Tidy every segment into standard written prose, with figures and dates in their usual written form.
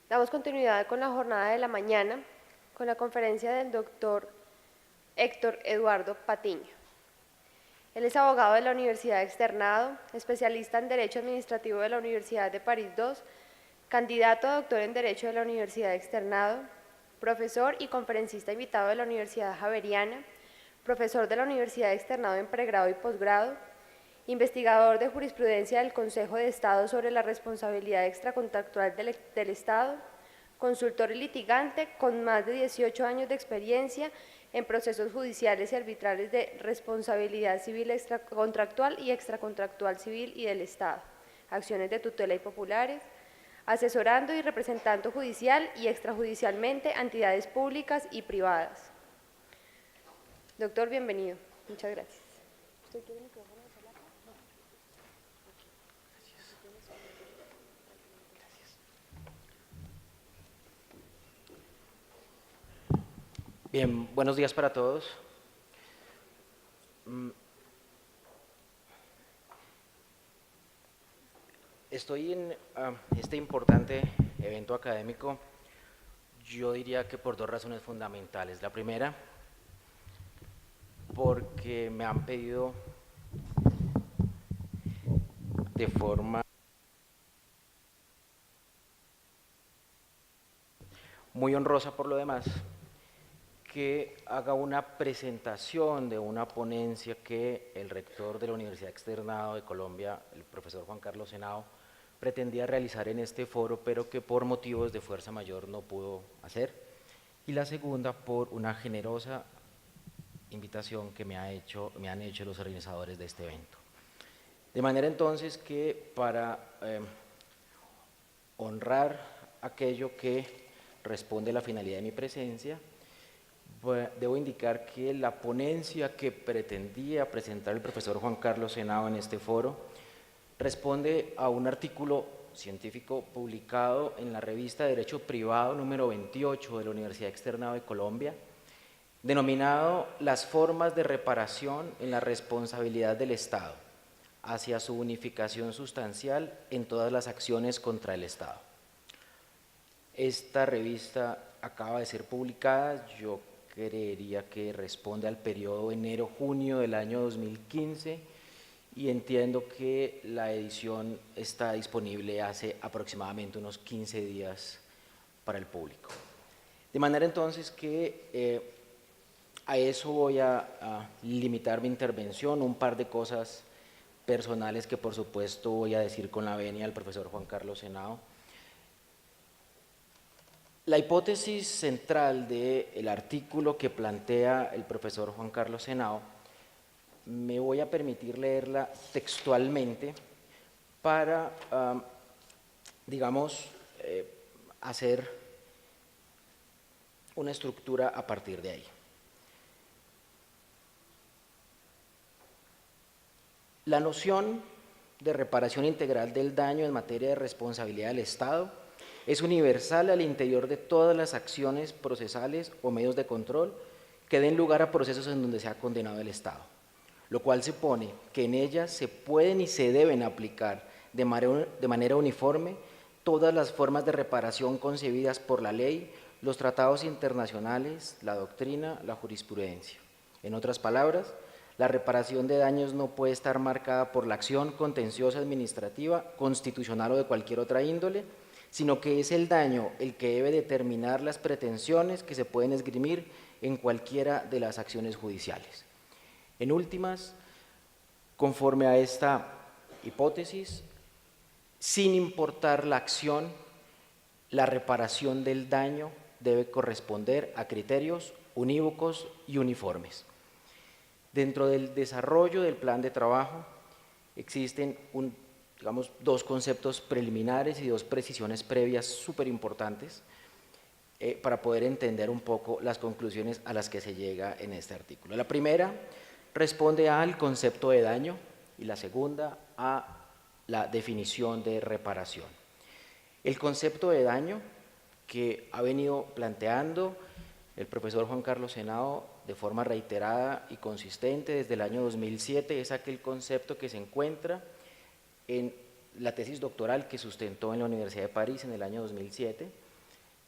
Damos continuidad con la jornada de la mañana con la conferencia del doctor Héctor Eduardo Patiño. Él es abogado de la Universidad Externado, especialista en Derecho Administrativo de la Universidad de París II, candidato a doctor en Derecho de la Universidad Externado, profesor y conferencista invitado de la Universidad Javeriana, profesor de la Universidad Externado en pregrado y posgrado, investigador de jurisprudencia del Consejo de Estado sobre la responsabilidad extracontractual del Estado, consultor y litigante con más de 18 años de experiencia en procesos judiciales y arbitrales de responsabilidad civil extracontractual y extracontractual civil y del Estado, acciones de tutela y populares, asesorando y representando judicial y extrajudicialmente a entidades públicas y privadas. Doctor, bienvenido. Muchas gracias. ¿Usted quiere el micrófono? Bien, buenos días para todos. Estoy en este importante evento académico, yo diría que por dos razones fundamentales. La primera, porque me han pedido de forma muy honrosa por lo demás, que haga una presentación de una ponencia que el rector de la Universidad Externado de Colombia, el profesor Juan Carlos Henao, pretendía realizar en este foro, pero que por motivos de fuerza mayor no pudo hacer. Y la segunda, por una generosa invitación que me han hecho los organizadores de este evento. De manera entonces que para honrar aquello que responde a la finalidad de mi presencia, debo indicar que la ponencia que pretendía presentar el profesor Juan Carlos Henao en este foro responde a un artículo científico publicado en la revista de Derecho Privado número 28 de la Universidad Externado de Colombia, denominado Las formas de reparación en la responsabilidad del Estado hacia su unificación sustancial en todas las acciones contra el Estado. Esta revista acaba de ser publicada, yo creería que responde al periodo enero-junio del año 2015 y entiendo que la edición está disponible hace aproximadamente unos 15 días para el público. De manera entonces que a eso voy a limitar mi intervención, un par de cosas personales que por supuesto voy a decir con la venia del profesor Juan Carlos Henao. La hipótesis central del artículo que plantea el profesor Juan Carlos Henao, me voy a permitir leerla textualmente para, digamos, hacer una estructura a partir de ahí. La noción de reparación integral del daño en materia de responsabilidad del Estado es universal al interior de todas las acciones procesales o medios de control que den lugar a procesos en donde se ha condenado el Estado, lo cual supone que en ellas se pueden y se deben aplicar de manera uniforme todas las formas de reparación concebidas por la ley, los tratados internacionales, la doctrina, la jurisprudencia. En otras palabras, la reparación de daños no puede estar marcada por la acción contenciosa administrativa, constitucional o de cualquier otra índole, sino que es el daño el que debe determinar las pretensiones que se pueden esgrimir en cualquiera de las acciones judiciales. En últimas, conforme a esta hipótesis, sin importar la acción, la reparación del daño debe corresponder a criterios unívocos y uniformes. Dentro del desarrollo del plan de trabajo existen dos conceptos preliminares y dos precisiones previas súper importantes para poder entender un poco las conclusiones a las que se llega en este artículo. La primera responde al concepto de daño y la segunda a la definición de reparación. El concepto de daño que ha venido planteando el profesor Juan Carlos Henao de forma reiterada y consistente desde el año 2007 es aquel concepto que se encuentra en la tesis doctoral que sustentó en la Universidad de París en el año 2007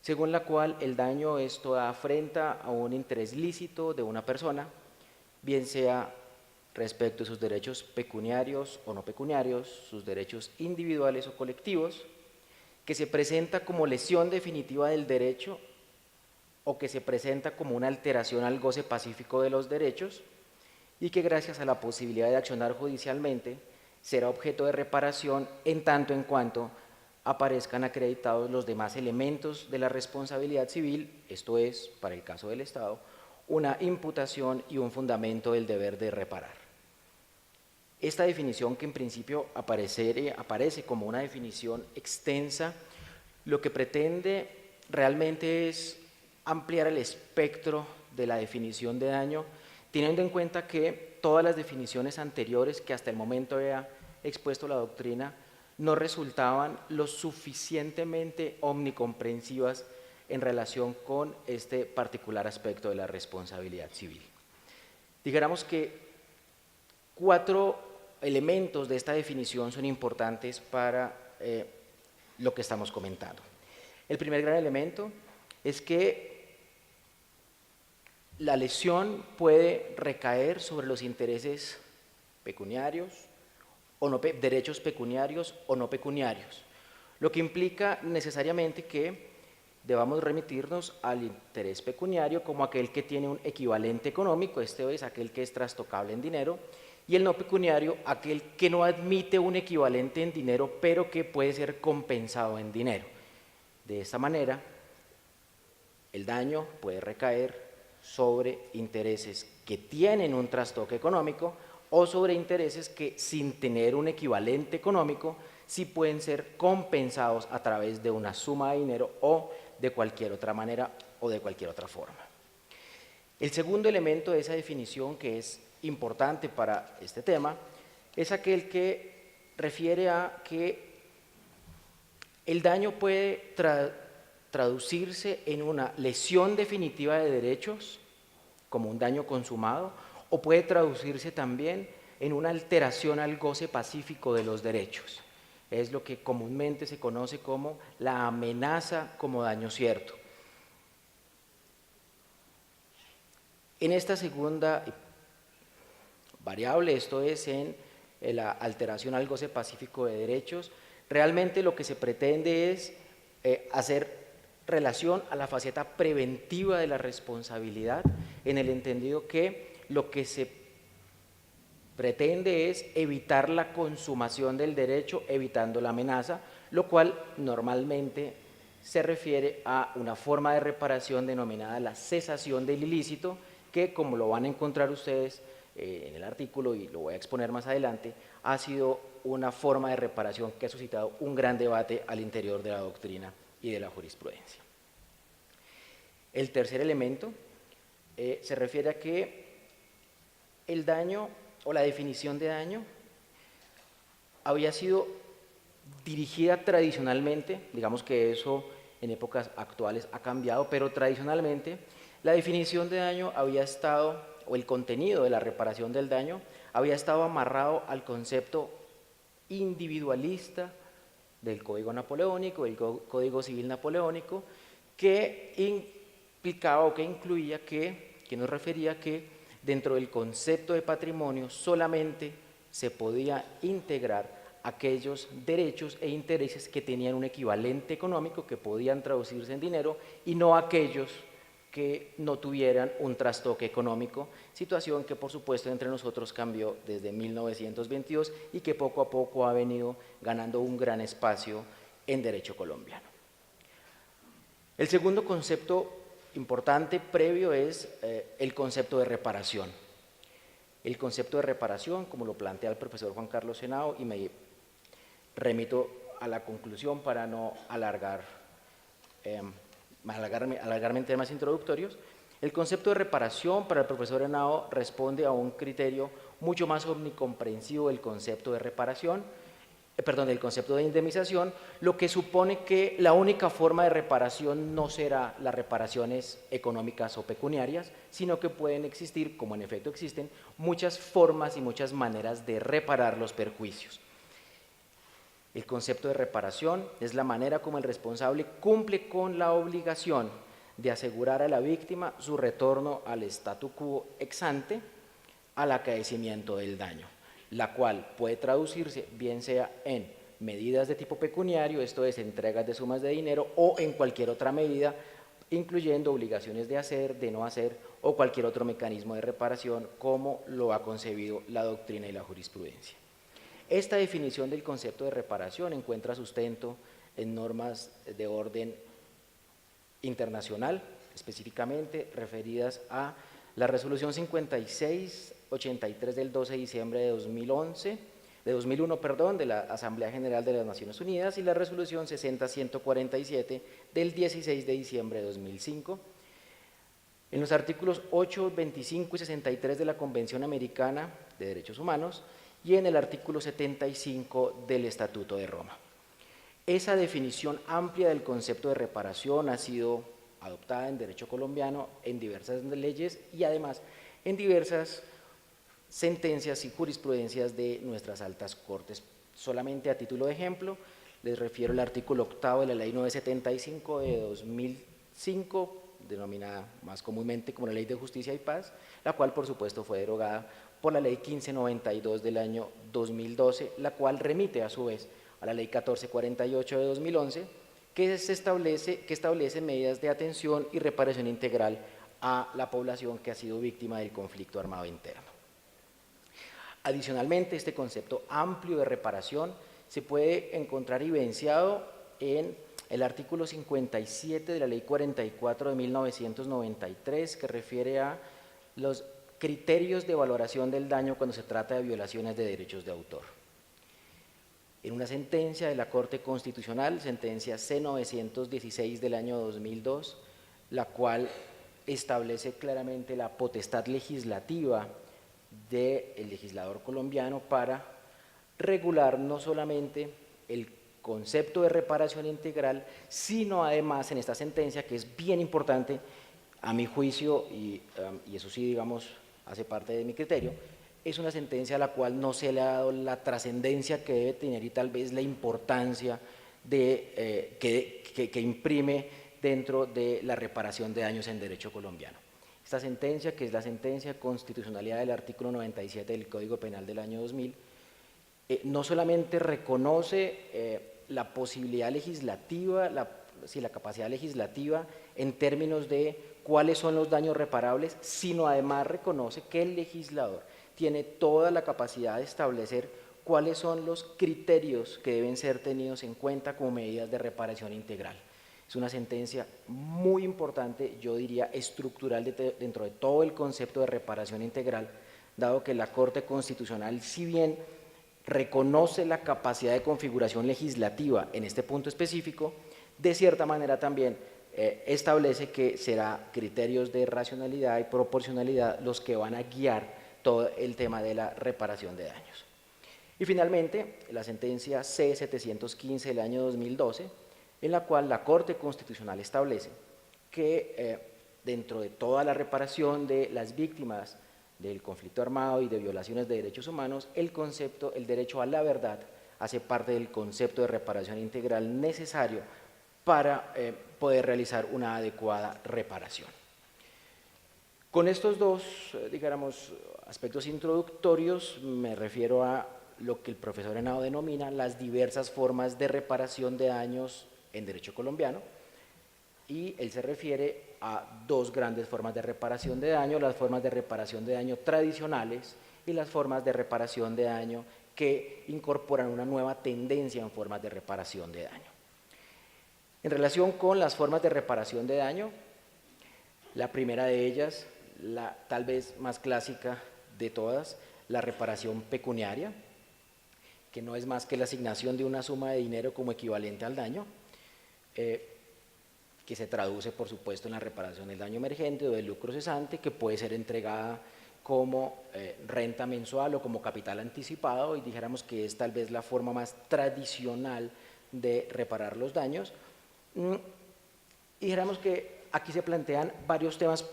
según la cual el daño es toda afrenta a un interés lícito de una persona, bien sea respecto a sus derechos pecuniarios o no pecuniarios, sus derechos individuales o colectivos, que se presenta como lesión definitiva del derecho o que se presenta como una alteración al goce pacífico de los derechos y que gracias a la posibilidad de accionar judicialmente será objeto de reparación en tanto en cuanto aparezcan acreditados los demás elementos de la responsabilidad civil, esto es, para el caso del Estado, una imputación y un fundamento del deber de reparar. Esta definición, que en principio aparece como una definición extensa, lo que pretende realmente es ampliar el espectro de la definición de daño, teniendo en cuenta que todas las definiciones anteriores que hasta el momento había expuesto la doctrina no resultaban lo suficientemente omnicomprensivas en relación con este particular aspecto de la responsabilidad civil. Dijéramos que 4 elementos de esta definición son importantes para lo que estamos comentando. El primer gran elemento es que la lesión puede recaer sobre los intereses pecuniarios o no, derechos pecuniarios o no pecuniarios, lo que implica necesariamente que debamos remitirnos al interés pecuniario como aquel que tiene un equivalente económico, este es aquel que es trastocable en dinero, y el no pecuniario aquel que no admite un equivalente en dinero, pero que puede ser compensado en dinero. De esta manera, el daño puede recaer sobre intereses que tienen un trastoque económico o sobre intereses que, sin tener un equivalente económico, sí pueden ser compensados a través de una suma de dinero o de cualquier otra manera o de cualquier otra forma. El segundo elemento de esa definición, que es importante para este tema, es aquel que refiere a que el daño puede traducirse en una lesión definitiva de derechos, como un daño consumado, o puede traducirse también en una alteración al goce pacífico de los derechos. Es lo que comúnmente se conoce como la amenaza como daño cierto. En esta segunda variable, esto es en la alteración al goce pacífico de derechos, realmente lo que se pretende es hacer relación a la faceta preventiva de la responsabilidad, en el entendido que lo que se pretende es evitar la consumación del derecho, evitando la amenaza, lo cual normalmente se refiere a una forma de reparación denominada la cesación del ilícito, que, como lo van a encontrar ustedes en el artículo y lo voy a exponer más adelante, ha sido una forma de reparación que ha suscitado un gran debate al interior de la doctrina y de la jurisprudencia. El tercer elemento se refiere a que el daño o la definición de daño había sido dirigida tradicionalmente, digamos que eso en épocas actuales ha cambiado, pero tradicionalmente la definición de daño había estado, o el contenido de la reparación del daño, había estado amarrado al concepto individualista del Código Napoleónico, del Código Civil Napoleónico, que implicaba o que incluía que nos refería que dentro del concepto de patrimonio solamente se podía integrar aquellos derechos e intereses que tenían un equivalente económico, que podían traducirse en dinero, y no aquellos que no tuvieran un trastoque económico, situación que por supuesto entre nosotros cambió desde 1922 y que poco a poco ha venido ganando un gran espacio en derecho colombiano. El segundo concepto importante previo es el concepto de reparación. El concepto de reparación, como lo plantea el profesor Juan Carlos Henao, y me remito a la conclusión para no alargarme en temas introductorios. El concepto de reparación para el profesor Henao responde a un criterio mucho más omnicomprensivo del concepto de reparación, del concepto de indemnización, lo que supone que la única forma de reparación no será las reparaciones económicas o pecuniarias, sino que pueden existir, como en efecto existen, muchas formas y muchas maneras de reparar los perjuicios. El concepto de reparación es la manera como el responsable cumple con la obligación de asegurar a la víctima su retorno al statu quo ex ante al acaecimiento del daño, la cual puede traducirse bien sea en medidas de tipo pecuniario, esto es, entregas de sumas de dinero, o en cualquier otra medida, incluyendo obligaciones de hacer, de no hacer, o cualquier otro mecanismo de reparación, como lo ha concebido la doctrina y la jurisprudencia. Esta definición del concepto de reparación encuentra sustento en normas de orden internacional, específicamente referidas a la resolución 5683 del 12 de diciembre de 2001, de la Asamblea General de las Naciones Unidas, y la resolución 60147 del 16 de diciembre de 2005. En los artículos 8, 25 y 63 de la Convención Americana de Derechos Humanos y en el artículo 75 del Estatuto de Roma. Esa definición amplia del concepto de reparación ha sido adoptada en derecho colombiano en diversas leyes y además en diversas sentencias y jurisprudencias de nuestras altas cortes. Solamente a título de ejemplo, les refiero al artículo 8 de la Ley 975 de 2005, denominada más comúnmente como la Ley de Justicia y Paz, la cual por supuesto fue derogada por la Ley 1592 del año 2012, la cual remite a su vez a la Ley 1448 de 2011, que establece medidas de atención y reparación integral a la población que ha sido víctima del conflicto armado interno. Adicionalmente, este concepto amplio de reparación se puede encontrar evidenciado en el artículo 57 de la Ley 44 de 1993, que refiere a los criterios de valoración del daño cuando se trata de violaciones de derechos de autor. En una sentencia de la Corte Constitucional, sentencia C-916 del año 2002, la cual establece claramente la potestad legislativa del legislador colombiano para regular no solamente el concepto de reparación integral, sino además en esta sentencia, que es bien importante a mi juicio, y eso sí, digamos, hace parte de mi criterio, es una sentencia a la cual no se le ha dado la trascendencia que debe tener y tal vez la importancia que imprime dentro de la reparación de daños en derecho colombiano. Esta sentencia, que es la sentencia de constitucionalidad del artículo 97 del Código Penal del año 2000, no solamente reconoce la posibilidad legislativa, la capacidad legislativa en términos de cuáles son los daños reparables, sino además reconoce que el legislador tiene toda la capacidad de establecer cuáles son los criterios que deben ser tenidos en cuenta como medidas de reparación integral. Es una sentencia muy importante, yo diría estructural dentro de todo el concepto de reparación integral, dado que la Corte Constitucional, si bien reconoce la capacidad de configuración legislativa en este punto específico, de cierta manera también establece que será criterios de racionalidad y proporcionalidad los que van a guiar todo el tema de la reparación de daños. Y finalmente, la sentencia C-715 del año 2012, en la cual la Corte Constitucional establece que dentro de toda la reparación de las víctimas del conflicto armado y de violaciones de derechos humanos, el derecho a la verdad hace parte del concepto de reparación integral necesario para poder realizar una adecuada reparación. Con estos dos, digamos, aspectos introductorios, me refiero a lo que el profesor Henao denomina las diversas formas de reparación de daños en derecho colombiano, y él se refiere a dos grandes formas de reparación de daño: las formas de reparación de daño tradicionales y las formas de reparación de daño que incorporan una nueva tendencia en formas de reparación de daño. En relación con las formas de reparación de daño, la primera de ellas, la tal vez más clásica de todas, la reparación pecuniaria, que no es más que la asignación de una suma de dinero como equivalente al daño, que se traduce, por supuesto, en la reparación del daño emergente o del lucro cesante, que puede ser entregada como renta mensual o como capital anticipado, y dijéramos que es tal vez la forma más tradicional de reparar los daños. Y dijéramos que aquí se plantean varios temas,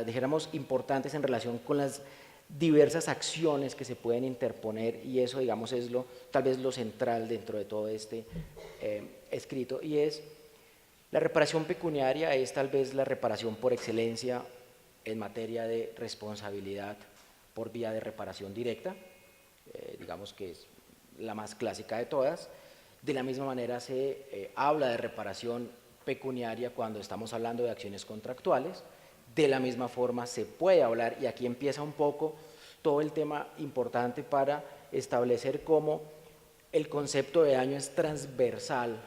dijéramos, importantes en relación con las diversas acciones que se pueden interponer, y eso, digamos, es tal vez lo central dentro de todo este escrito, y es la reparación pecuniaria. Es tal vez la reparación por excelencia en materia de responsabilidad por vía de reparación directa, digamos que es la más clásica de todas. De la misma manera se habla de reparación pecuniaria cuando estamos hablando de acciones contractuales. De la misma forma se puede hablar, y aquí empieza un poco todo el tema importante para establecer cómo el concepto de daño es transversal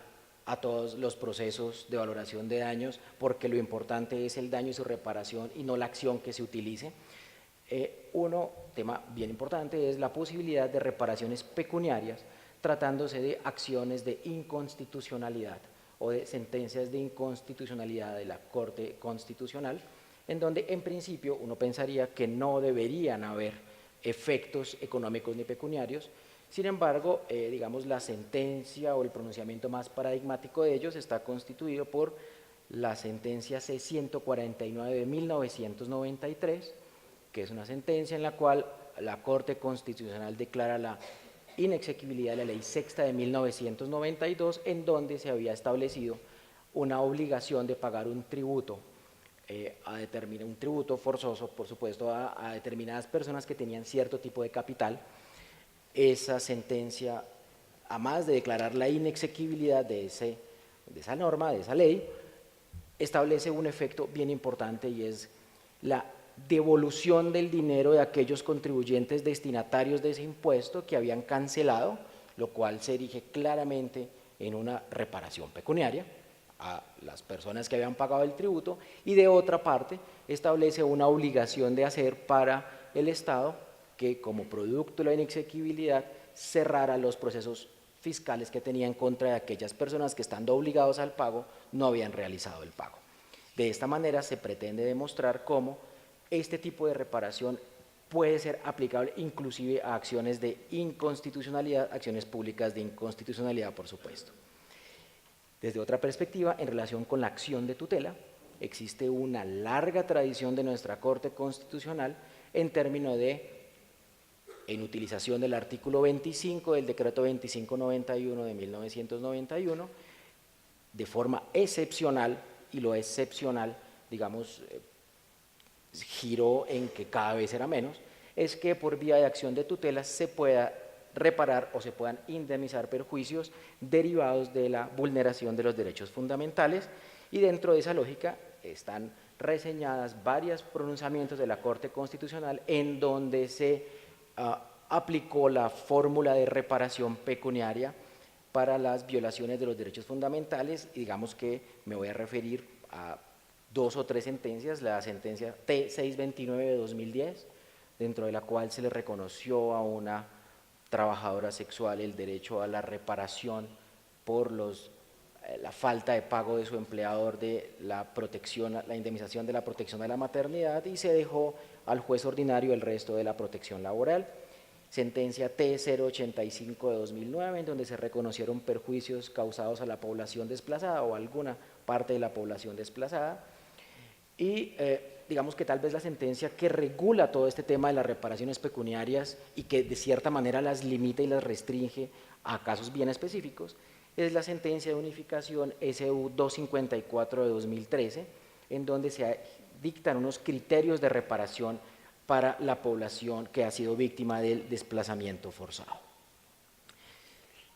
a todos los procesos de valoración de daños, porque lo importante es el daño y su reparación y no la acción que se utilice. Tema bien importante es la posibilidad de reparaciones pecuniarias tratándose de acciones de inconstitucionalidad o de sentencias de inconstitucionalidad de la Corte Constitucional, en donde en principio uno pensaría que no deberían haber efectos económicos ni pecuniarios. Sin embargo, digamos, la sentencia o el pronunciamiento más paradigmático de ellos está constituido por la sentencia C-149 de 1993, que es una sentencia en la cual la Corte Constitucional declara la inexequibilidad de la Ley Sexta de 1992, en donde se había establecido una obligación de pagar un tributo, un tributo forzoso, por supuesto, a determinadas personas que tenían cierto tipo de capital. Esa sentencia, además de declarar la inexequibilidad de esa norma, de esa ley, establece un efecto bien importante, y es la devolución del dinero de aquellos contribuyentes destinatarios de ese impuesto que habían cancelado, lo cual se erige claramente en una reparación pecuniaria a las personas que habían pagado el tributo, y de otra parte establece una obligación de hacer para el Estado que, como producto de la inexequibilidad, cerrara los procesos fiscales que tenía en contra de aquellas personas que, estando obligados al pago, no habían realizado el pago. De esta manera se pretende demostrar cómo este tipo de reparación puede ser aplicable inclusive a acciones de inconstitucionalidad, acciones públicas de inconstitucionalidad, por supuesto. Desde otra perspectiva, en relación con la acción de tutela, existe una larga tradición de nuestra Corte Constitucional en términos en utilización del artículo 25 del decreto 2591 de 1991, de forma excepcional, y lo excepcional, digamos, giró en que cada vez era menos, es que por vía de acción de tutela se pueda reparar o se puedan indemnizar perjuicios derivados de la vulneración de los derechos fundamentales, y dentro de esa lógica están reseñadas varios pronunciamientos de la Corte Constitucional en donde se aplicó la fórmula de reparación pecuniaria para las violaciones de los derechos fundamentales, y digamos que me voy a referir a 2 o 3 sentencias. La sentencia T-629 de 2010, dentro de la cual se le reconoció a una trabajadora sexual el derecho a la reparación por la falta de pago de su empleador de la indemnización de la protección de la maternidad, y se dejó al juez ordinario el resto de la protección laboral. Sentencia T-085 de 2009, en donde se reconocieron perjuicios causados a la población desplazada o a alguna parte de la población desplazada. Y digamos que tal vez la sentencia que regula todo este tema de las reparaciones pecuniarias y que de cierta manera las limita y las restringe a casos bien específicos es la sentencia de unificación SU 254 de 2013, en donde se dictan unos criterios de reparación para la población que ha sido víctima del desplazamiento forzado.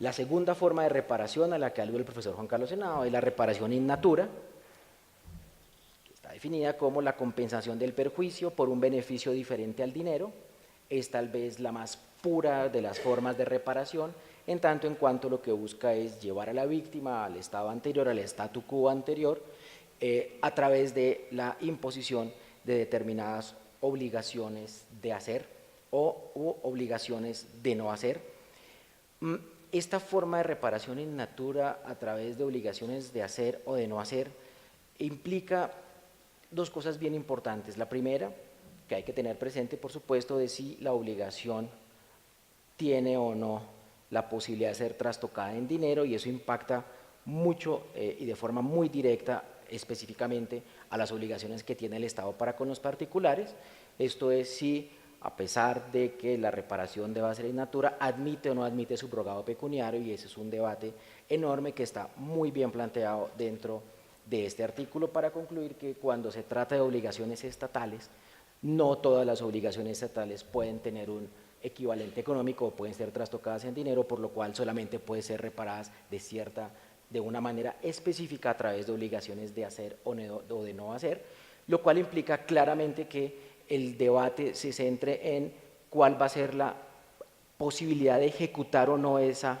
La segunda forma de reparación a la que alude el profesor Juan Carlos Henao es la reparación in natura, que está definida como la compensación del perjuicio por un beneficio diferente al dinero. Es tal vez la más pura de las formas de reparación, en tanto en cuanto lo que busca es llevar a la víctima al estado anterior, al statu quo anterior, a través de la imposición de determinadas obligaciones de hacer u obligaciones de no hacer. Esta forma de reparación in natura a través de obligaciones de hacer o de no hacer implica 2 cosas bien importantes. La primera, que hay que tener presente, por supuesto, de si la obligación tiene o no la posibilidad de ser trastocada en dinero, y eso impacta mucho y de forma muy directa específicamente a las obligaciones que tiene el Estado para con los particulares. Esto es, si a pesar de que la reparación deba ser in natura, admite o no admite subrogado pecuniario, y ese es un debate enorme que está muy bien planteado dentro de este artículo, para concluir que cuando se trata de obligaciones estatales, no todas las obligaciones estatales pueden tener un equivalente económico o pueden ser trastocadas en dinero, por lo cual solamente pueden ser reparadas de una manera específica a través de obligaciones de hacer o de no hacer, lo cual implica claramente que el debate se centre en cuál va a ser la posibilidad de ejecutar o no esa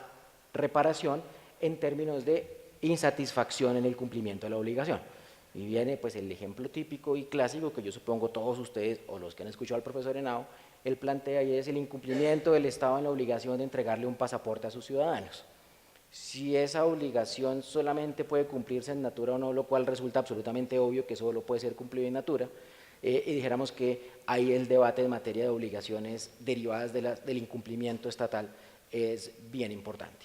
reparación en términos de insatisfacción en el cumplimiento de la obligación. Y viene pues el ejemplo típico y clásico que yo supongo todos ustedes o los que han escuchado al profesor Henao, él plantea, y es el incumplimiento del Estado en la obligación de entregarle un pasaporte a sus ciudadanos. Si esa obligación solamente puede cumplirse en natura o no, lo cual resulta absolutamente obvio que solo puede ser cumplido en natura, y dijéramos que ahí el debate en materia de obligaciones derivadas del incumplimiento estatal es bien importante.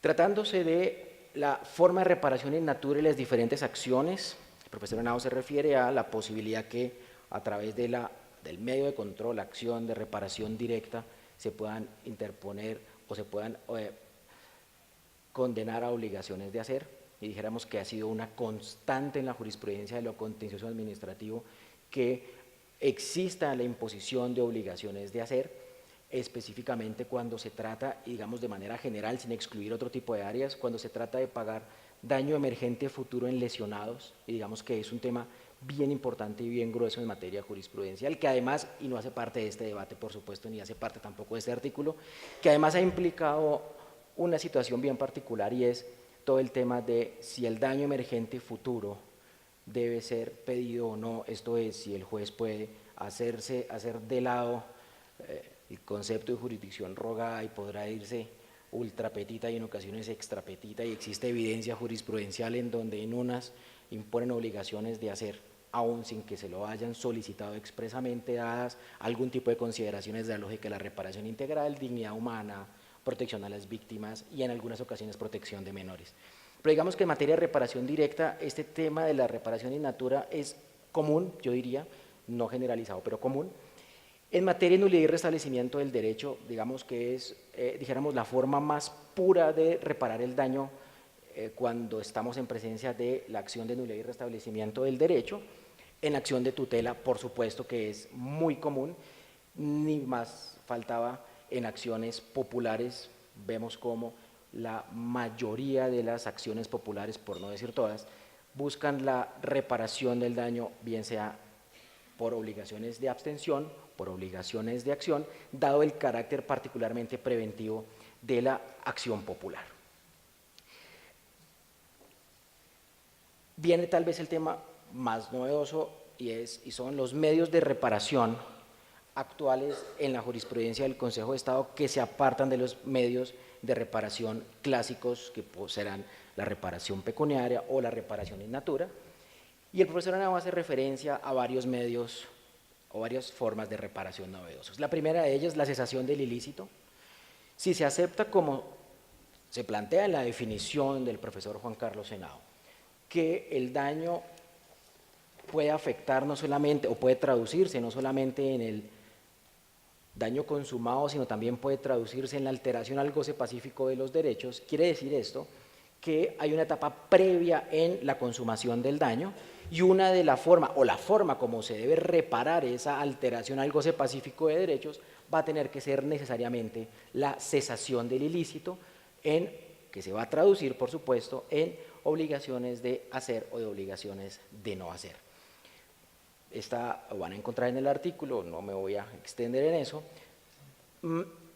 Tratándose de la forma de reparación in natura y las diferentes acciones, el profesor Henao se refiere a la posibilidad que a través del medio de control, acción de reparación directa, se puedan interponer o se puedan condenar a obligaciones de hacer, y dijéramos que ha sido una constante en la jurisprudencia de lo contencioso administrativo que exista la imposición de obligaciones de hacer, específicamente cuando se trata, y digamos de manera general, sin excluir otro tipo de áreas, cuando se trata de pagar daño emergente futuro en lesionados, y digamos que es un tema bien importante y bien grueso en materia jurisprudencial, que además, y no hace parte de este debate por supuesto, ni hace parte tampoco de este artículo, que además ha implicado una situación bien particular, y es todo el tema de si el daño emergente futuro debe ser pedido o no, esto es, si el juez puede hacer de lado el concepto de jurisdicción rogada y podrá irse ultrapetita y en ocasiones extrapetita, y existe evidencia jurisprudencial en donde en unas imponen obligaciones de hacer aún sin que se lo hayan solicitado expresamente, dadas algún tipo de consideraciones de la lógica de la reparación integral, dignidad humana, protección a las víctimas y en algunas ocasiones protección de menores. Pero digamos que en materia de reparación directa, este tema de la reparación in natura es común, yo diría, no generalizado, pero común. En materia de nulidad y restablecimiento del derecho, digamos que es, dijéramos, la forma más pura de reparar el daño cuando estamos en presencia de la acción de nulidad y restablecimiento del derecho. En acción de tutela, por supuesto que es muy común, ni más faltaba en acciones populares. Vemos cómo la mayoría de las acciones populares, por no decir todas, buscan la reparación del daño, bien sea por obligaciones de abstención, por obligaciones de acción, dado el carácter particularmente preventivo de la acción popular. Viene tal vez el tema más novedoso, y son los medios de reparación actuales en la jurisprudencia del Consejo de Estado, que se apartan de los medios de reparación clásicos, que serán la reparación pecuniaria o la reparación in natura. Y el profesor Henao hace referencia a varios medios o varias formas de reparación novedosos. La primera de ellas, la cesación del ilícito. Si se acepta, como se plantea en la definición del profesor Juan Carlos Henao, que el daño puede afectar no solamente, o puede traducirse no solamente en el daño consumado, sino también puede traducirse en la alteración al goce pacífico de los derechos, quiere decir esto que hay una etapa previa en la consumación del daño, y una de la forma como se debe reparar esa alteración al goce pacífico de derechos va a tener que ser necesariamente la cesación del ilícito, que se va a traducir, por supuesto, en obligaciones de hacer o de obligaciones de no hacer. Esta van a encontrar en el artículo, no me voy a extender en eso,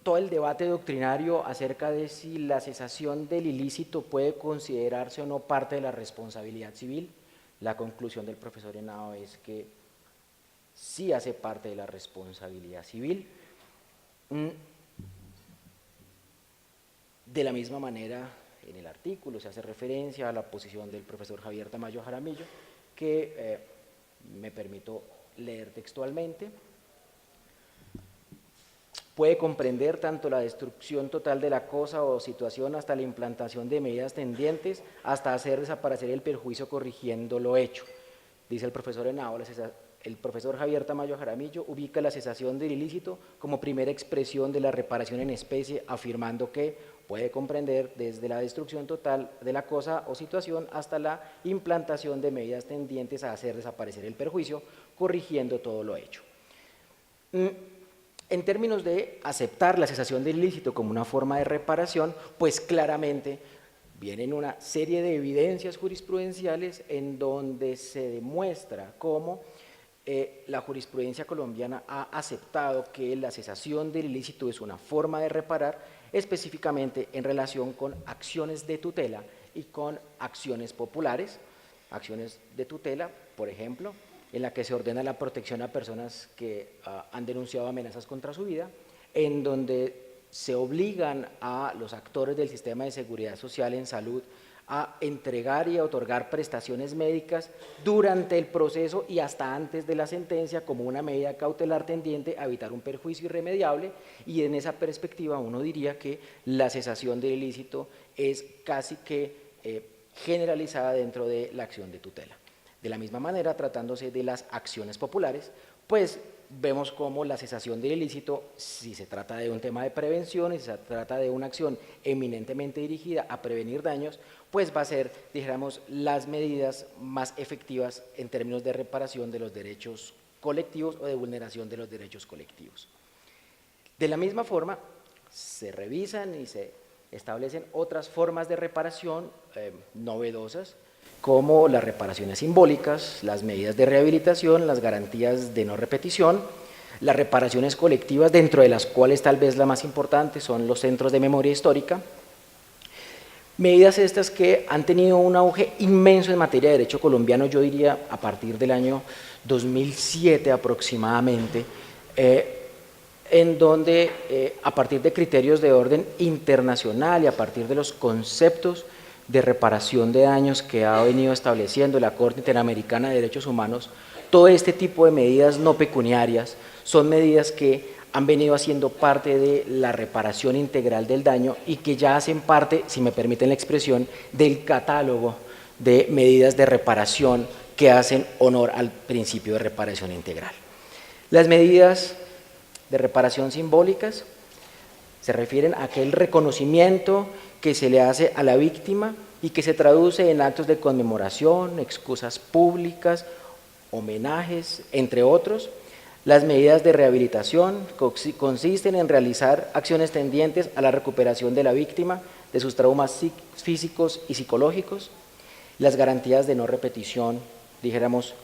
todo el debate doctrinario acerca de si la cesación del ilícito puede considerarse o no parte de la responsabilidad civil. La conclusión del profesor Henao es que sí hace parte de la responsabilidad civil. De la misma manera, en el artículo se hace referencia a la posición del profesor Javier Tamayo Jaramillo, que me permito leer textualmente. Puede comprender tanto la destrucción total de la cosa o situación hasta la implantación de medidas tendientes hasta hacer desaparecer el perjuicio corrigiendo lo hecho. Dice el profesor Henao, el profesor Javier Tamayo Jaramillo ubica la cesación del ilícito como primera expresión de la reparación en especie, afirmando que puede comprender desde la destrucción total de la cosa o situación hasta la implantación de medidas tendientes a hacer desaparecer el perjuicio, corrigiendo todo lo hecho. En términos de aceptar la cesación del ilícito como una forma de reparación, pues claramente vienen una serie de evidencias jurisprudenciales en donde se demuestra cómo la jurisprudencia colombiana ha aceptado que la cesación del ilícito es una forma de reparar, específicamente en relación con acciones de tutela y con acciones populares. Acciones de tutela, por ejemplo, en la que se ordena la protección a personas que han denunciado amenazas contra su vida, en donde se obligan a los actores del sistema de seguridad social en salud a entregar y a otorgar prestaciones médicas durante el proceso y hasta antes de la sentencia como una medida cautelar tendiente a evitar un perjuicio irremediable, y en esa perspectiva uno diría que la cesación del ilícito es casi que generalizada dentro de la acción de tutela. De la misma manera, tratándose de las acciones populares, pues vemos cómo la cesación del ilícito, si se trata de un tema de prevención, si se trata de una acción eminentemente dirigida a prevenir daños, pues va a ser, dijéramos, las medidas más efectivas en términos de reparación de los derechos colectivos o de vulneración de los derechos colectivos. De la misma forma, se revisan y se establecen otras formas de reparación novedosas, como las reparaciones simbólicas, las medidas de rehabilitación, las garantías de no repetición, las reparaciones colectivas, dentro de las cuales tal vez la más importante son los centros de memoria histórica. Medidas estas que han tenido un auge inmenso en materia de derecho colombiano, yo diría a partir del año 2007 aproximadamente, en donde a partir de criterios de orden internacional y a partir de los conceptos de reparación de daños que ha venido estableciendo la Corte Interamericana de Derechos Humanos, todo este tipo de medidas no pecuniarias son medidas que han venido haciendo parte de la reparación integral del daño y que ya hacen parte, si me permiten la expresión, del catálogo de medidas de reparación que hacen honor al principio de reparación integral. Las medidas de reparación simbólicas se refieren a aquel reconocimiento que se le hace a la víctima y que se traduce en actos de conmemoración, excusas públicas, homenajes, entre otros. Las medidas de rehabilitación consisten en realizar acciones tendientes a la recuperación de la víctima de sus traumas físicos y psicológicos. Las garantías de no repetición, dijéramos,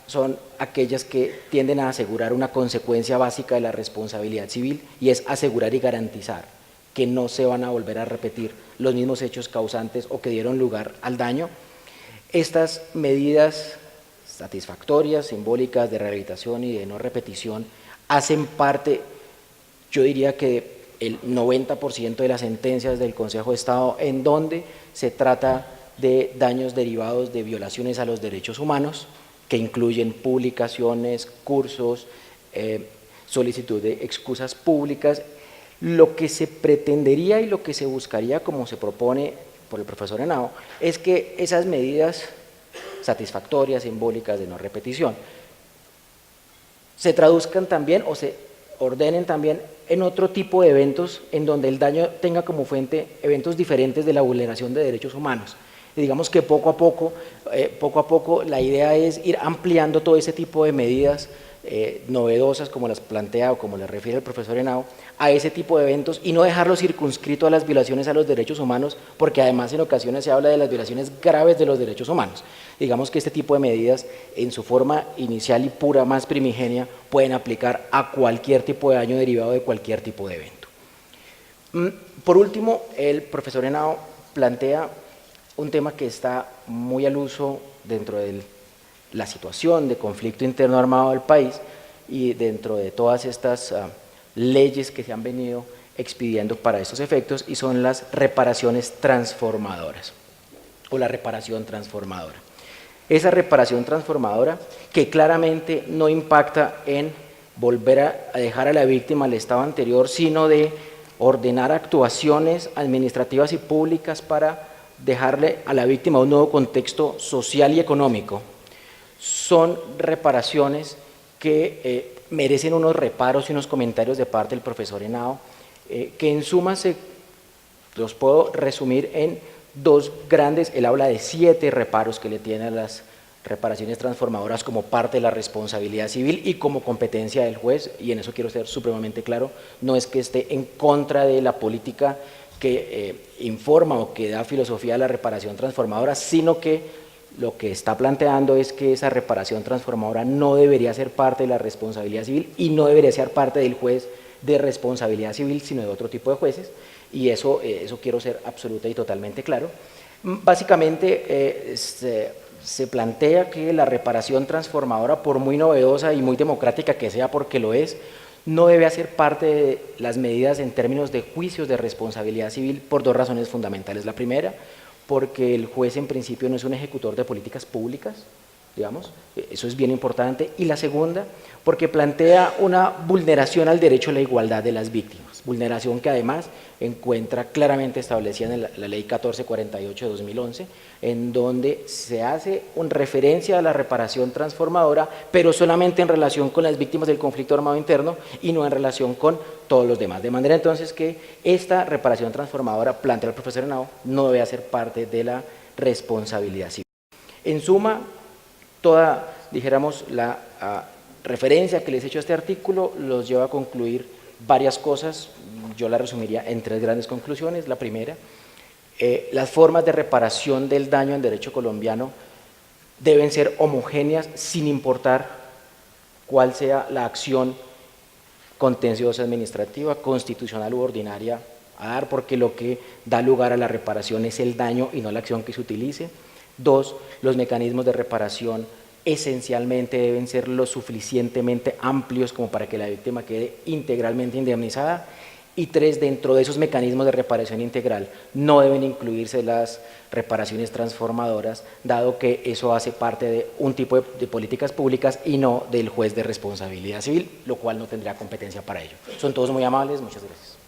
son aquellas que tienden a asegurar una consecuencia básica de la responsabilidad civil, y es asegurar y garantizar que no se van a volver a repetir los mismos hechos causantes o que dieron lugar al daño. Estas medidas satisfactorias, simbólicas, de rehabilitación y de no repetición hacen parte, yo diría que el 90% de las sentencias del Consejo de Estado en donde se trata de daños derivados de violaciones a los derechos humanos, que incluyen publicaciones, cursos, solicitud de excusas públicas. Lo que se pretendería y lo que se buscaría, como se propone por el profesor Henao, es que esas medidas satisfactorias, simbólicas, de no repetición, se traduzcan también o se ordenen también en otro tipo de eventos en donde el daño tenga como fuente eventos diferentes de la vulneración de derechos humanos. Y digamos que poco a poco la idea es ir ampliando todo ese tipo de medidas novedosas, como las plantea o como le refiere el profesor Henao, a ese tipo de eventos, y no dejarlo circunscrito a las violaciones a los derechos humanos, porque además en ocasiones se habla de las violaciones graves de los derechos humanos. Digamos que este tipo de medidas, en su forma inicial y pura, más primigenia, pueden aplicar a cualquier tipo de daño derivado de cualquier tipo de evento. Por último, el profesor Henao plantea un tema que está muy al uso dentro de la situación de conflicto interno armado del país y dentro de todas estas leyes que se han venido expidiendo para estos efectos, y son las reparaciones transformadoras o la reparación transformadora. Esa reparación transformadora que claramente no impacta en volver a dejar a la víctima al estado anterior, sino de ordenar actuaciones administrativas y públicas para dejarle a la víctima un nuevo contexto social y económico, son reparaciones que merecen unos reparos y unos comentarios de parte del profesor Henao, que en suma los puedo resumir en dos grandes. Él habla de 7 reparos que le tiene a las reparaciones transformadoras como parte de la responsabilidad civil y como competencia del juez, y en eso quiero ser supremamente claro, no es que esté en contra de la política que informa o que da filosofía a la reparación transformadora, sino que lo que está planteando es que esa reparación transformadora no debería ser parte de la responsabilidad civil y no debería ser parte del juez de responsabilidad civil, sino de otro tipo de jueces, y eso quiero ser absoluta y totalmente claro. Básicamente se plantea que la reparación transformadora, por muy novedosa y muy democrática que sea, porque lo es, no debe hacer parte de las medidas en términos de juicios de responsabilidad civil por 2 razones fundamentales. La primera, porque el juez en principio no es un ejecutor de políticas públicas, digamos, eso es bien importante, y la segunda, porque plantea una vulneración al derecho a la igualdad de las víctimas, vulneración que además encuentra claramente establecida en la Ley 1448 de 2011, en donde se hace una referencia a la reparación transformadora, pero solamente en relación con las víctimas del conflicto armado interno y no en relación con todos los demás. De manera entonces que esta reparación transformadora, plantea el profesor Henao, no debe ser parte de la responsabilidad civil. En suma, toda, dijéramos, la referencia que les he hecho a este artículo los lleva a concluir varias cosas. Yo la resumiría en 3 grandes conclusiones. La primera, las formas de reparación del daño en derecho colombiano deben ser homogéneas sin importar cuál sea la acción contenciosa administrativa, constitucional u ordinaria a dar, porque lo que da lugar a la reparación es el daño y no la acción que se utilice. 2, los mecanismos de reparación esencialmente deben ser lo suficientemente amplios como para que la víctima quede integralmente indemnizada. Y 3, dentro de esos mecanismos de reparación integral no deben incluirse las reparaciones transformadoras, dado que eso hace parte de un tipo de políticas públicas y no del juez de responsabilidad civil, lo cual no tendría competencia para ello. Son todos muy amables, muchas gracias.